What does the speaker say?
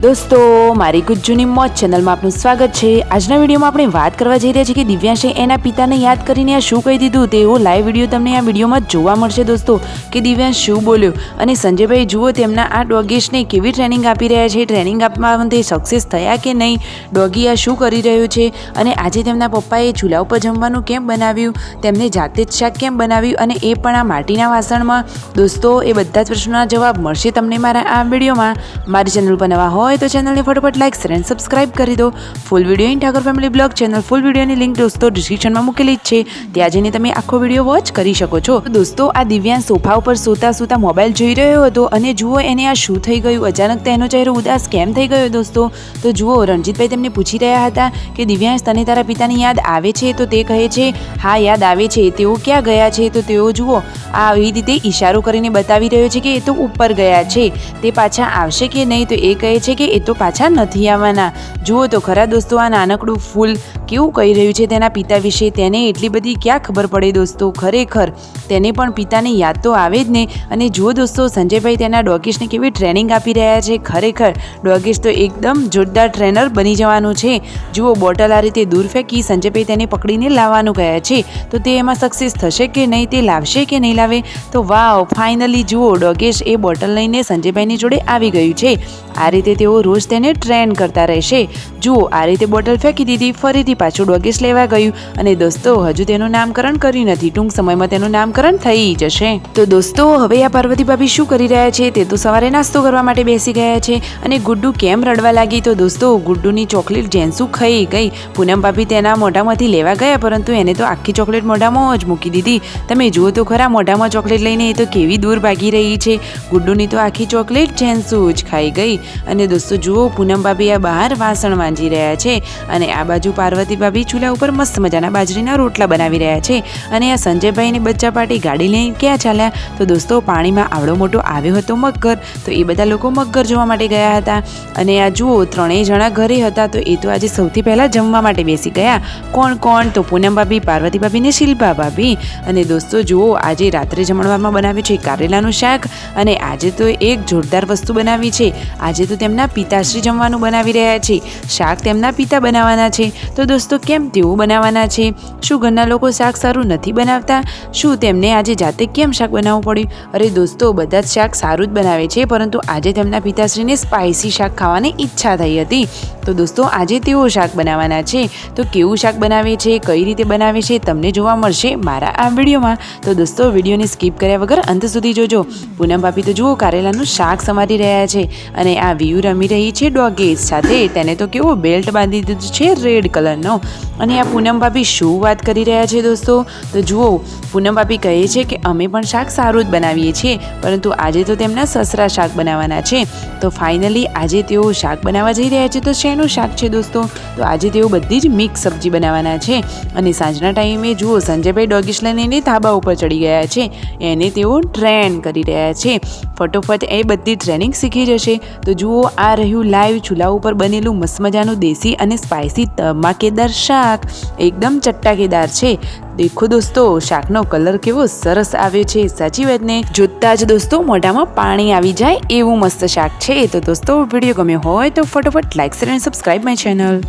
દોસ્તો મારી ગુજ્જુની મોજ ચેનલમાં આપનું સ્વાગત છે। આજના વિડીયોમાં આપણે વાત કરવા જઈ રહ્યા છીએ કે દિવ્યાંશે એના પિતાને યાદ કરીને આ શું કહી દીધું તેવો લાઈવ વિડીયો તમને આ વિડીયોમાં જોવા મળશે દોસ્તો કે દિવ્યાંશ શું બોલ્યો અને સંજયભાઈ જુઓ તેમના આ ડોગીશને કેવી ટ્રેનિંગ આપી રહ્યા છે, ટ્રેનિંગ આપવામાં તે સક્સેસ થયા કે નહીં, ડોગી આ શું કરી રહ્યું છે અને આજે તેમના પપ્પાએ ચૂલા ઉપર જમવાનું કેમ બનાવ્યું, તેમને જાતે જ શાક કેમ બનાવ્યું અને એ પણ આ માટીના વાસણમાં। દોસ્તો એ બધા જ પ્રશ્નોના જવાબ મળશે તમને મારા આ વિડીયોમાં। મારી ચેનલ પર નવા હોય तो चैनल ने फटाफट लाइक शेयर एंड सब्सक्राइब कर दो। Full video in Thakur family blog channel full video की लिंक दोस्तों डिस्क्रिप्शन में मूकेली ज छे, त्यां जईने तमे आखो विडियो वॉच करी शको छो। दोस्तों आ दिव्यांश सोफा पर सूता सूता मोबाइल जोई रह्यो हतो अने जुओ एने आ शुं थई गयुं, अचानक तेनो चेहरो उदास केम थई गयो दोस्तों। तो जुओ रणजीतभाई तेमने पूछी रह्या हता कि दिव्यांश तने तारा पितानी याद आवे छे? तो ते कहे छे हाँ याद आवे छे। तेओ क्यां गया छे? तो तेओ जुओ आ एवी रीते इशारो करीने बतावी रह्यो छे कि ए तो उपर गया छे, ते पाछा आवशे के नहीं? तो ए कहे छे कि ए तो पाछा નથી આવવાના। જુઓ તો ખરા દોસ્તો આ નાનકડું ફૂલ કેવું કહી રહ્યું છે તેના પિતા વિશે, તેને એટલી બધી ક્યાં ખબર પડે દોસ્તો, ખરેખર તેને પણ પિતાની યાદ તો આવે જ ને। અને જુઓ દોસ્તો સંજયભાઈ તેના ડોગીશને કેવી ટ્રેનિંગ આપી રહ્યા છે, ખરેખર ડોગીશ તો એકદમ જોરદાર ટ્રેનર બની જવાનું છે। જુઓ બોટલ આ રીતે દૂર ફેંકી સંજયભાઈ તેને પકડીને લાવવાનું કહે છે, તો તે એમાં સક્સેસ થશે કે નહીં, તે લાવશે કે નહીં લાવે? તો વાવ ફાઇનલી જુઓ ડોગીશ એ બોટલ લઈને સંજયભાઈની જોડે આવી ગયું છે। આ રીતે તેઓ રોજ તેને ટ્રેન કરતા રહેશે। જુઓ આ રીતે બોટલ ફેંકી દીધી, ફરીથી પાછું ડોગીશ લેવા ગયું અને દોસ્તો હજુ તેનું નામકરણ કર્યું નથી, ટૂંક સમયમાં તેનું નામકરણ થઈ જશે। તો દોસ્તો હવે આ પાર્વતી ભાભી શું કરી રહ્યા છે? તે તો સવારે નાસ્તો કરવા માટે બેસી ગયા છે અને ગુડ્ડુ કેમ રડવા લાગી? તો દોસ્તો ગુડ્ડુની ચોકલેટ જેન્સુ ખાઈ ગઈ, પૂનમ ભાભી તેના મોઢામાંથી લેવા ગયા પરંતુ એને તો આખી ચોકલેટ મોઢામાં જ મૂકી દીધી। તમે જુઓ તો ખરા મોઢામાં ચોકલેટ લઈને એ તો કેવી દૂર ભાગી રહી છે, ગુડ્ડુની તો આખી ચોકલેટ જેન્સુ જ ખાઈ ગઈ। અને દોસ્તો જુઓ પૂનમ ભાભી આ બહાર વાસણ માંજી રહ્યા છે અને આ બાજુ પાર્વતી ભાભી ચૂલા ઉપર મસ્ત મજાના બાજરીના રોટલા બનાવી રહ્યા છે। અને આ સંજયભાઈને બચ્ચા પાર્ટી ગાડી લઈને ક્યાં ચાલ્યા? તો દોસ્તો પાણીમાં આવડો મોટો આવ્યો હતો મગર, તો એ બધા લોકો મગર જોવા માટે ગયા હતા। અને આ જુઓ ત્રણેય જણા ઘરે હતા, તો એ તો આજે સૌથી પહેલાં જમવા માટે બેસી ગયા। કોણ કોણ? તો પૂનમ ભાભી, પાર્વતી ભાભી ને શિલ્પા ભાભી। અને દોસ્તો જુઓ આજે રાત્રે જમણવારમાં બનાવ્યું છે કારેલાનું શાક અને આજે તો એક જોરદાર વસ્તુ બનાવી છે, આજે તો તેમના પિતાશ્રી જમવાનું બનાવી રહ્યા છે, શાક તેમના પિતા બનાવવાના છે। તો દોસ્તો કેમ તેઓ બનાવવાના છે? શું ઘરના લોકો શાક સારું નથી બનાવતા? શું તેમને આજે જાતે કેમ શાક બનાવવું પડ્યું? અરે દોસ્તો બધા જ શાક સારું જ બનાવે છે, પરંતુ આજે તેમના પિતાશ્રીને સ્પાઇસી શાક ખાવાની ઈચ્છા થઈ હતી, તો દોસ્તો આજે તેઓ શાક બનાવવાના છે। તો કેવું શાક બનાવે છે, કઈ રીતે બનાવે છે તમને જોવા મળશે મારા આ વિડીયોમાં। તો દોસ્તો વિડીયોને સ્કીપ કર્યા વગર અંત સુધી જોજો। પૂનમ ભાભી તો જુઓ કારેલાનું શાક સમારી રહ્યા છે અને આ વિયુ રમી રહી છે ડોગીસ સાથે, તેને તો કેવો બેલ્ટ બાંધી દીધું છે રેડ કલરનો। અને આ પૂનમ ભાભી શું વાત કરી રહ્યા છે દોસ્તો? તો જુઓ પૂનમ ભાભી કહે છે કે અમે પણ શાક સારું જ બનાવીએ છીએ, પરંતુ આજે તો તેમના સસરા શાક બનાવવાના છે। તો ફાઇનલી આજે તેઓ શાક બનાવવા જઈ રહ્યા છે, તો શેનું શાક છે દોસ્તો? તો આજે તેઓ બધી જ મિક્સ સબ્જી બનાવવાના છે। અને સાંજના ટાઈમે જુઓ સંજયભાઈ ડોગીશ લઈને ધાબા ઉપર ચડી ગયા છે, એને તેઓ ટ્રેન કરી રહ્યા છે, ફટોફટ એ બધી ટ્રેનિંગ શીખી જશે। તો જુઓ આ રહ્યું લાઈવ ચૂલા ઉપર બનેલું મસ્ત મજાનું દેશી અને સ્પાઇસી ધમાકેદાર શાક, એકદમ ચટાકેદાર છે। દેખો દોસ્તો શાકનો કલર કેવો સરસ આવ્યો છે, સાચી વાત ને? જોતા જ દોસ્તો મોઢામાં પાણી આવી જાય એવું મસ્ત શાક છે। તો દોસ્તો વિડીયો ગમ્યો હોય તો ફટોફટ લાઈક શેર અને સબસ્ક્રાઇબ માય ચેનલ।